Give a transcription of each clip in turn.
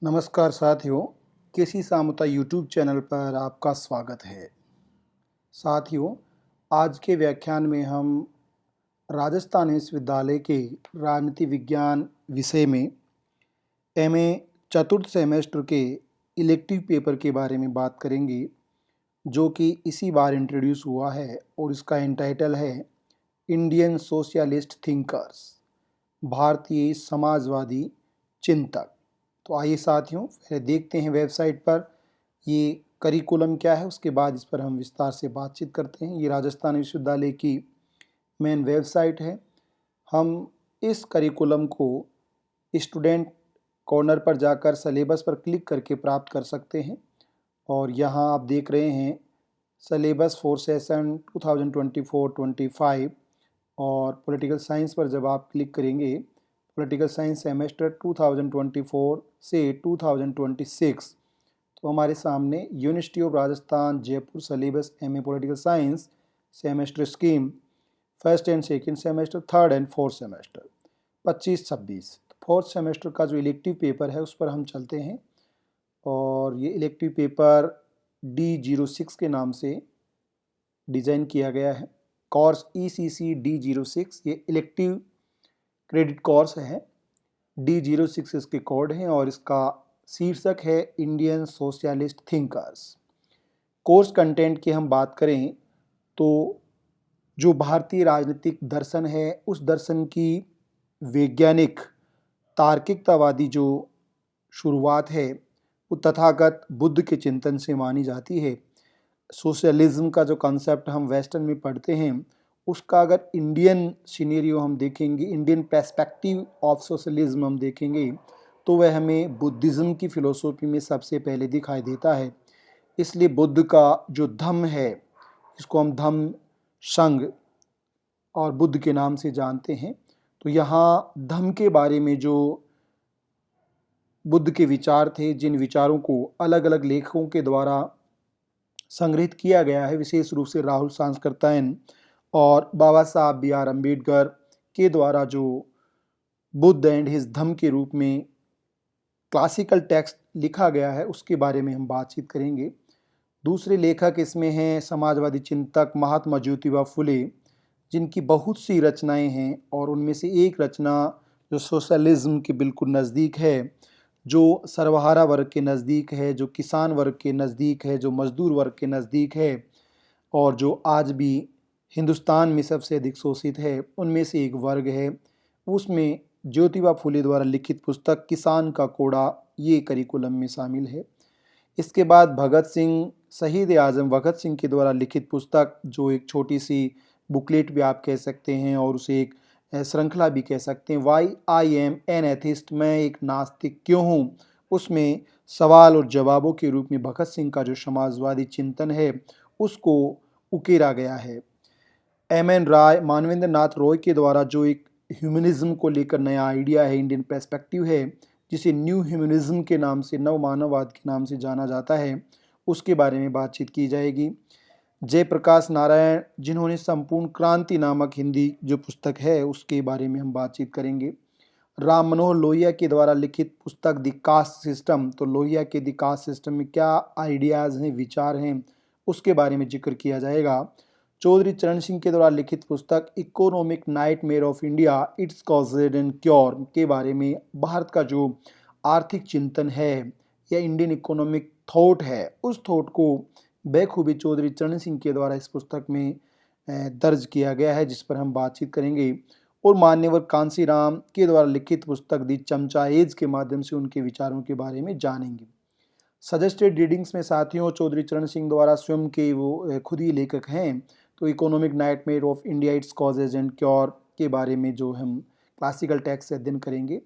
नमस्कार साथियों, केसी सामुता YouTube channel पर आपका स्वागत है। साथियों, आज के व्याख्यान में हम राजस्थान विश्वविद्यालय के राजनीति विज्ञान विषय में एमए चतुर्थ सेमेस्टर के इलेक्टिव पेपर के बारे में बात करेंगे, जो कि इसी बार इंट्रोड्यूस हुआ है और इसका टाइटल है इंडियन सोशलिस्ट थिंकर्स, भारतीय समाजवादी चिंतक। तो आइए साथियों, पहले देखते हैं वेबसाइट पर ये करिकुलम क्या है, उसके बाद इस पर हम विस्तार से बातचीत करते हैं। ये राजस्थान विश्वविद्यालय की मेन वेबसाइट है। हम इस करिकुलम को स्टूडेंट कॉर्नर पर जाकर सिलेबस पर क्लिक करके प्राप्त कर सकते हैं। और यहाँ आप देख रहे हैं सिलेबस फॉर सेशन 2024-25 और पॉलिटिकल साइंस पर जब आप क्लिक करेंगे, पॉलिटिकल साइंस सेमेस्टर 2024 से 2026, तो हमारे सामने university of Rajasthan Jaipur syllabus MA political science semester scheme first and second semester, third and fourth semester 25-26। Fourth semester का जो इलेक्टिव पेपर है उस पर हम चलते हैं। और ये इलेक्टिव पेपर D06 के नाम से डिज़ाइन किया गया है। कोर्स ECC D06 ये इलेक्टिव क्रेडिट कोर्स है। D06 इसके कोड हैं और इसका शीर्षक है Indian socialist thinkers. Course content की हम बात करें तो जो भारतीय राजनीतिक दर्शन है उस दर्शन की वैज्ञानिक तार्किकतावादी जो शुरुआत है वो तथागत बुद्ध के चिंतन से मानी जाती है। सोशलिज्म का जो कॉन्सेप्ट हम वेस्टर्न में पढ़ते हैं उसका अगर इंडियन सिनेरियो हम देखेंगे, इंडियन पर्सपेक्टिव ऑफ सोशलिज्म हम देखेंगे, तो वह हमें बुद्धिज़्म की फ़िलोसॉफी में सबसे पहले दिखाई देता है। इसलिए बुद्ध का जो धम्म है, इसको हम धम्म संघ और बुद्ध के नाम से जानते हैं। तो यहाँ धम्म के बारे में जो बुद्ध के विचार थे, जिन विचारों को अलग अलग लेखकों के द्वारा संग्रहित किया गया है, विशेष रूप से राहुल सांस्कृत्यायन और बाबा साहब B.R. अम्बेडकर के द्वारा जो बुद्ध एंड हिज धम्म के रूप में क्लासिकल टेक्स्ट लिखा गया है, उसके बारे में हम बातचीत करेंगे। दूसरे लेखक इसमें हैं समाजवादी चिंतक महात्मा ज्योतिबा फुले, जिनकी बहुत सी रचनाएं हैं और उनमें से एक रचना जो सोशलिज्म के बिल्कुल नज़दीक है, जो सर्वहारा वर्ग के नज़दीक है, जो किसान वर्ग के नज़दीक है, जो मजदूर वर्ग के नज़दीक है और जो आज भी हिंदुस्तान में सबसे अधिक शोषित है, उनमें से एक वर्ग है। उसमें ज्योतिबा फुले द्वारा लिखित पुस्तक किसान का कोड़ा ये करिकुलम में शामिल है। इसके बाद भगत सिंह, शहीद आज़म भगत सिंह के द्वारा लिखित पुस्तक, जो एक छोटी सी बुकलेट भी आप कह सकते हैं और उसे एक श्रृंखला भी कह सकते हैं, why I am an atheist, मैं एक नास्तिक क्यों हूँ। उसमें सवाल और जवाबों के रूप में भगत सिंह का जो समाजवादी चिंतन है उसको उकेरा गया है। M.N. राय, मानवेंद्र नाथ रॉय के द्वारा जो एक ह्यूमनिज्म को लेकर नया आइडिया है, इंडियन पर्सपेक्टिव है, जिसे न्यू ह्यूमनिज्म के नाम से, नव मानववाद के नाम से जाना जाता है, उसके बारे में बातचीत की जाएगी। जयप्रकाश नारायण, जिन्होंने संपूर्ण क्रांति नामक हिंदी जो पुस्तक है उसके बारे में हम बातचीत करेंगे। राम मनोहर लोहिया के द्वारा लिखित पुस्तक द कास्ट सिस्टम, तो लोहिया के द कास्ट सिस्टम में क्या आइडियाज़ हैं, विचार हैं, उसके बारे में जिक्र किया जाएगा। चौधरी चरण सिंह के द्वारा लिखित पुस्तक economic nightmare of India, its causes and cure के बारे में, भारत का जो आर्थिक चिंतन है या इंडियन इकोनॉमिक थॉट है, उस थॉट को बखूबी चौधरी चरण सिंह के द्वारा इस पुस्तक में दर्ज किया गया है, जिस पर हम बातचीत करेंगे। और मान्यवर कांसी राम के द्वारा लिखित पुस्तक दी चमचा एज के माध्यम से उनके विचारों के बारे में जानेंगे। सजेस्टेड रीडिंग्स में साथियों चौधरी चरण सिंह द्वारा स्वयं के वो खुद ही लेखक हैं, तो economic nightmare of India, its causes and cure के बारे में जो हम क्लासिकल टेक्स्ट से अध्ययन करेंगे।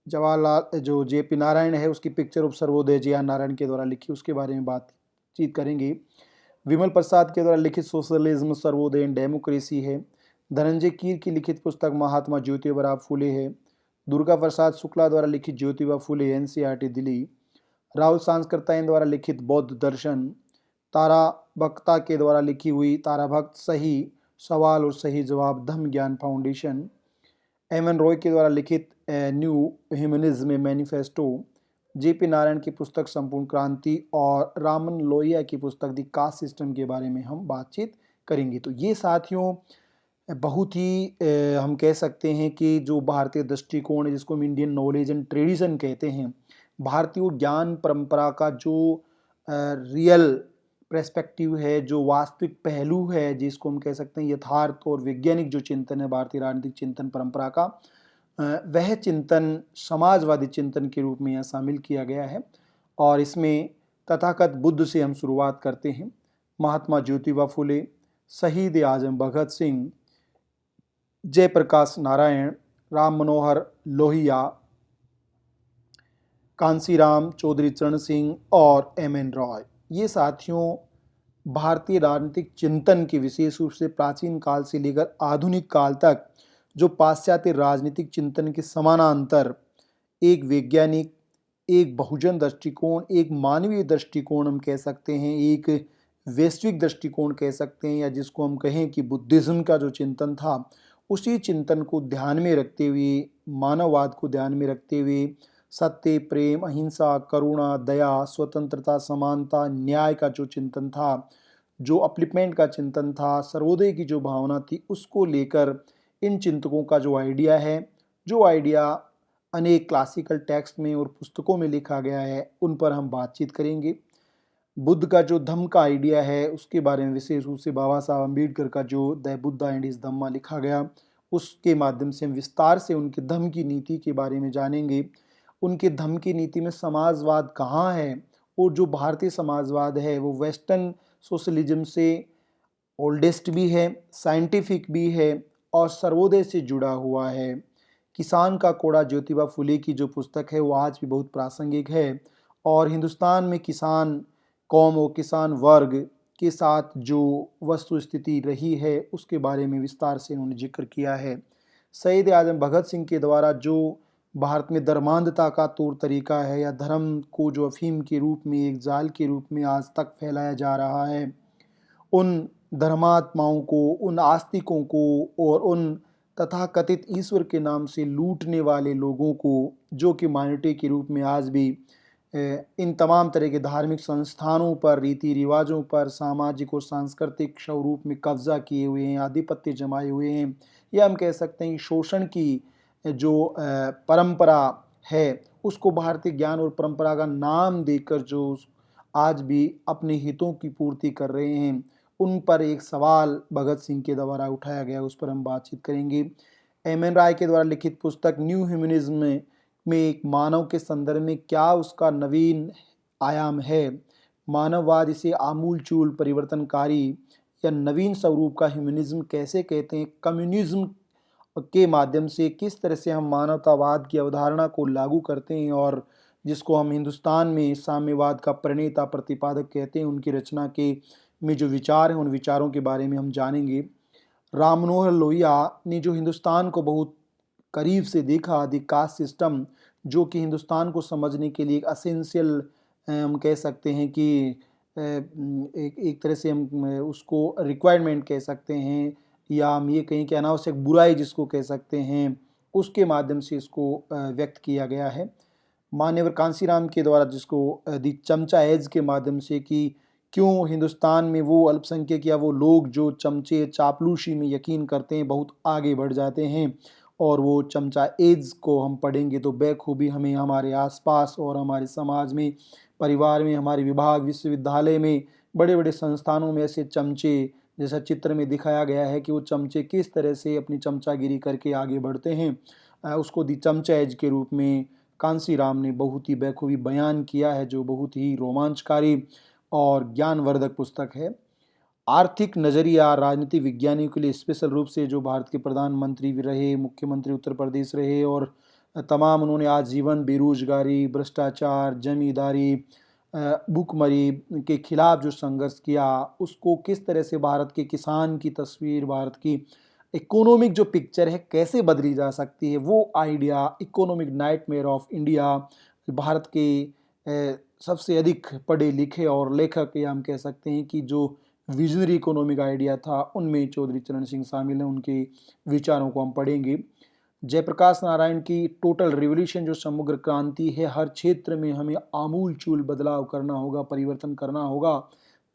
जवाहरलाल जो JP नारायण है, उसकी picture of Sarvodaya JR Narayan के द्वारा लिखी, उसके बारे में बातचीत करेंगे। विमल प्रसाद के द्वारा लिखित सोशलिज्म, सर्वोदय एंड डेमोक्रेसी है। धनंजय कीर की लिखित पुस्तक महात्मा ज्योतिबा फुले है। दुर्गा प्रसाद शुक्ला द्वारा लिखित ज्योतिबा फुले NCERT दिल्ली। राहुल सांस्कृत्यायन द्वारा लिखित बौद्ध दर्शन। तारा बख्ता के द्वारा लिखी हुई तारा भक्त सही सवाल और सही जवाब, धम्म ज्ञान फाउंडेशन। M.N. रॉय के द्वारा लिखित न्यू ह्यूमनिज्म में मैनिफेस्टो, जेपी नारायण की पुस्तक संपूर्ण क्रांति और रामन लोहिया की पुस्तक द कास्ट सिस्टम के बारे में हम बातचीत करेंगे। तो ये साथियों बहुत ही हम कह सकते हैं कि जो भारतीय दृष्टिकोण है, जिसको हम इंडियन नॉलेज एंड ट्रेडिशन कहते हैं, भारतीय ज्ञान परंपरा का जो रियल पर्सपेक्टिव है, जो वास्तविक पहलू है, जिसको हम कह सकते हैं यथार्थ और वैज्ञानिक जो चिंतन है भारतीय राजनीतिक चिंतन परंपरा का, वह चिंतन समाजवादी चिंतन के रूप में यह शामिल किया गया है। और इसमें तथागत बुद्ध से हम शुरुआत करते हैं। महात्मा ज्योतिबा फुले, शहीद आजम भगत सिंह, जयप्रकाश नारायण, राम मनोहर लोहिया, कांसीराम चौधरी चरण सिंह और एम.एन. रॉय, ये साथियों भारतीय राजनीतिक चिंतन के विशेष रूप से प्राचीन काल से लेकर आधुनिक काल तक जो पाश्चात्य राजनीतिक चिंतन के समानांतर एक वैज्ञानिक, एक बहुजन दृष्टिकोण, एक मानवीय दृष्टिकोण हम कह सकते हैं, एक वैश्विक दृष्टिकोण कह सकते हैं, या जिसको हम कहें कि बुद्धिज्म का जो चिंतन था, उसी चिंतन को ध्यान में रखते हुए, मानववाद को ध्यान में रखते हुए, सत्य, प्रेम, अहिंसा, करुणा, दया, स्वतंत्रता, समानता, न्याय का जो चिंतन था, जो अपलिपमेंट का चिंतन था, सर्वोदय की जो भावना थी, उसको लेकर इन चिंतकों का जो आइडिया है, जो आइडिया अनेक क्लासिकल टेक्स्ट में और पुस्तकों में लिखा गया है, उन पर हम बातचीत करेंगे। बुद्ध का जो धम्म का आइडिया है, उसके बारे में विशेष रूप से बाबा साहब अम्बेडकर का जो द बुद्धा एंड हिज धम्मा लिखा गया, उसके माध्यम से हम विस्तार से उनके धम्म की नीति के बारे में जानेंगे। उनके धम्म की नीति में समाजवाद कहाँ है, और जो भारतीय समाजवाद है वो वेस्टर्न सोशलिज्म से ओल्डेस्ट भी है, साइंटिफिक भी है और सर्वोदय से जुड़ा हुआ है। किसान का कोड़ा ज्योतिबा फुले की जो पुस्तक है वो आज भी बहुत प्रासंगिक है, और हिंदुस्तान में किसान कौम और किसान वर्ग के साथ जो वस्तु स्थिति रही है उसके बारे में विस्तार से उन्होंने जिक्र किया है। शहीद आजम भगत सिंह के द्वारा जो भारत में धर्मांधता का तौर तरीका है, या धर्म को जो अफीम के रूप में, एक जाल के रूप में आज तक फैलाया जा रहा है, उन धर्मात्माओं को, उन आस्तिकों को और उन तथाकथित ईश्वर के नाम से लूटने वाले लोगों को, जो कि माइनॉरिटी के रूप में आज भी इन तमाम तरह के धार्मिक संस्थानों पर, रीति रिवाजों पर, सामाजिक और सांस्कृतिक स्वरूप में कब्जा किए हुए हैं, आधिपत्य जमाए हुए हैं, या हम कह सकते हैं शोषण की जो परंपरा है, उसको भारतीय ज्ञान और परंपरा का नाम देकर जो आज भी अपने हितों की पूर्ति कर रहे हैं, उन पर एक सवाल भगत सिंह के द्वारा उठाया गया, उस पर हम बातचीत करेंगे। एम.एन. राय के द्वारा लिखित पुस्तक न्यू ह्यूमनिज्म में एक मानव के संदर्भ में क्या उसका नवीन आयाम है, मानववाद इसे आमूलचूल परिवर्तनकारी या नवीन स्वरूप का ह्यूमनिज्म कैसे कहते हैं, कम्युनिज्म के माध्यम से किस तरह से हम मानवतावाद की अवधारणा को लागू करते हैं, और जिसको हम हिंदुस्तान में साम्यवाद का प्रणेता प्रतिपादक कहते हैं, उनकी रचना के में जो विचार हैं, उन विचारों के बारे में हम जानेंगे। राम मनोहर लोहिया ने जो हिंदुस्तान को बहुत करीब से देखा, द कास्ट सिस्टम, जो कि हिंदुस्तान को समझने के लिए एक असेंशियल, हम कह सकते हैं कि एक तरह से हम उसको रिक्वायरमेंट कह सकते हैं, या हम ये कहें कि अनावश्यक बुराई जिसको कह सकते हैं, उसके माध्यम से इसको व्यक्त किया गया है। मान्यवर कांसीराम के द्वारा जिसको द चमचा एज के माध्यम से, कि क्यों हिंदुस्तान में वो अल्पसंख्यक या वो लोग जो चमचे चापलूसी में यकीन करते हैं बहुत आगे बढ़ जाते हैं, और वो चमचा एज को हम पढ़ेंगे तो बेखूबी हमें हमारे आसपास और हमारे समाज में, परिवार में, हमारे विभाग, विश्वविद्यालय में, बड़े बड़े संस्थानों में ऐसे चमचे, जैसा चित्र में दिखाया गया है कि वो चमचे किस तरह से अपनी चमचागिरी करके आगे बढ़ते हैं, उसको दी चमचा एज के रूप में कांसीराम ने बहुत ही बेखूबी बयान किया है, जो बहुत ही रोमांचकारी और ज्ञानवर्धक पुस्तक है। आर्थिक नज़रिया राजनीति विज्ञानियों के लिए, स्पेशल रूप से जो भारत के प्रधानमंत्री भी रहे, मुख्यमंत्री उत्तर प्रदेश रहे, और तमाम उन्होंने आजीवन बेरोजगारी, भ्रष्टाचार, जमींदारी, भूखमरी के खिलाफ जो संघर्ष किया, उसको किस तरह से भारत के किसान की तस्वीर, भारत की इकोनॉमिक जो पिक्चर है कैसे बदली जा सकती है, वो idea, economic nightmare of India, Bharat के सबसे अधिक पढ़े लिखे और लेखक, या हम कह सकते हैं कि जो विजनरी इकोनॉमिक आइडिया था, उनमें चौधरी चरण सिंह शामिल हैं, उनके विचारों को हम पढ़ेंगे। जयप्रकाश नारायण की टोटल रिवॉल्यूशन जो समग्र क्रांति है, हर क्षेत्र में हमें आमूल चूल बदलाव करना होगा, परिवर्तन करना होगा,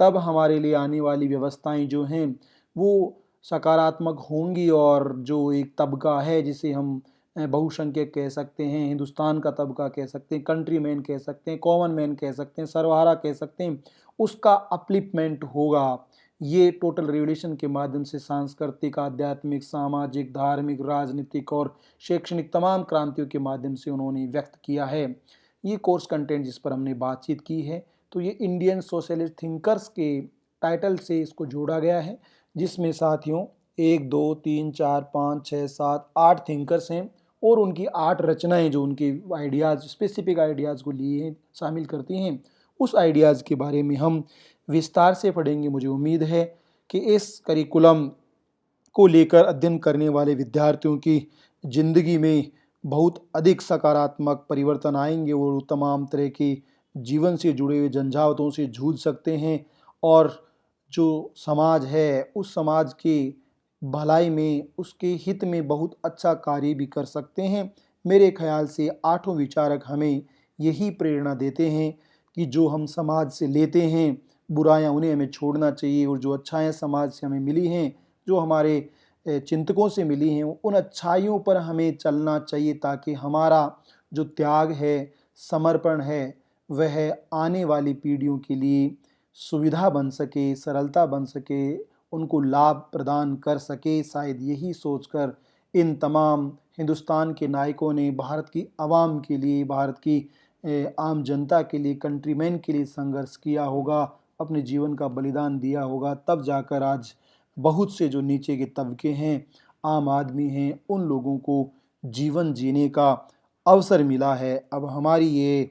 तब हमारे लिए आने वाली व्यवस्थाएं जो हैं वो सकारात्मक होंगी। और जो एक तबका है जिसे हम बहुसंख्यक कह सकते हैं, हिंदुस्तान का तबका कह सकते हैं, कंट्री मैन कह सकते हैं, कॉमन मैन कह सकते हैं, सर्वहारा कह सकते हैं, उसका अपलिफ्टमेंट होगा। ये टोटल रिवॉल्यूशन के माध्यम से सांस्कृतिक, आध्यात्मिक, सामाजिक, धार्मिक, राजनीतिक और शैक्षणिक तमाम क्रांतियों के माध्यम से उन्होंने व्यक्त किया है। ये कोर्स कंटेंट जिस पर हमने बातचीत की है, तो ये इंडियन सोशलिस्ट थिंकर्स के टाइटल से इसको जोड़ा गया है, जिसमें साथियों 1 2 3 4 5 6 7 8 थिंकर्स हैं और उनकी 8 रचनाएं जो उनके आइडियाज़, स्पेसिफिक आइडियाज़ को लिए हैं, शामिल करती हैं। उस आइडियाज़ के बारे में हम विस्तार से पढ़ेंगे। मुझे उम्मीद है कि इस करिकुलम को लेकर अध्ययन करने वाले विद्यार्थियों की ज़िंदगी में बहुत अधिक सकारात्मक परिवर्तन आएंगे और तमाम तरह की जीवन से जुड़े हुए झंझावातों से जूझ सकते हैं और जो समाज है उस समाज की भलाई में, उसके हित में बहुत अच्छा कार्य भी कर सकते हैं। मेरे ख्याल से आठों विचारक हमें यही प्रेरणा देते हैं कि जो हम समाज से लेते हैं बुराइयां, उन्हें हमें छोड़ना चाहिए और जो अच्छाइयाँ समाज से हमें मिली हैं, जो हमारे चिंतकों से मिली हैं, उन अच्छाइयों पर हमें चलना चाहिए ताकि हमारा जो त्याग है, समर्पण है, वह आने वाली पीढ़ियों के लिए सुविधा बन सके, सरलता बन सके, उनको लाभ प्रदान कर सके। शायद यही सोचकर इन तमाम हिंदुस्तान के नायकों ने भारत की आवाम के लिए, भारत की आम जनता के लिए, कंट्रीमैन के लिए संघर्ष किया होगा, अपने जीवन का बलिदान दिया होगा। तब जाकर आज बहुत से जो नीचे के तबके हैं, आम आदमी हैं, उन लोगों को जीवन जीने का अवसर मिला है। अब हमारी ये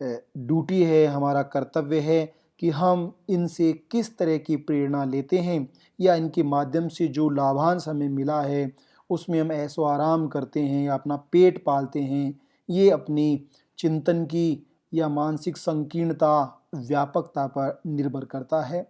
ड्यूटी है, हमारा कर्तव्य है कि हम इनसे किस तरह की प्रेरणा लेते हैं या इनके माध्यम से जो लाभांश हमें मिला है उसमें हम ऐशो आराम करते हैं या अपना पेट पालते हैं। ये अपनी चिंतन की या मानसिक संकीर्णता, व्यापकता पर निर्भर करता है।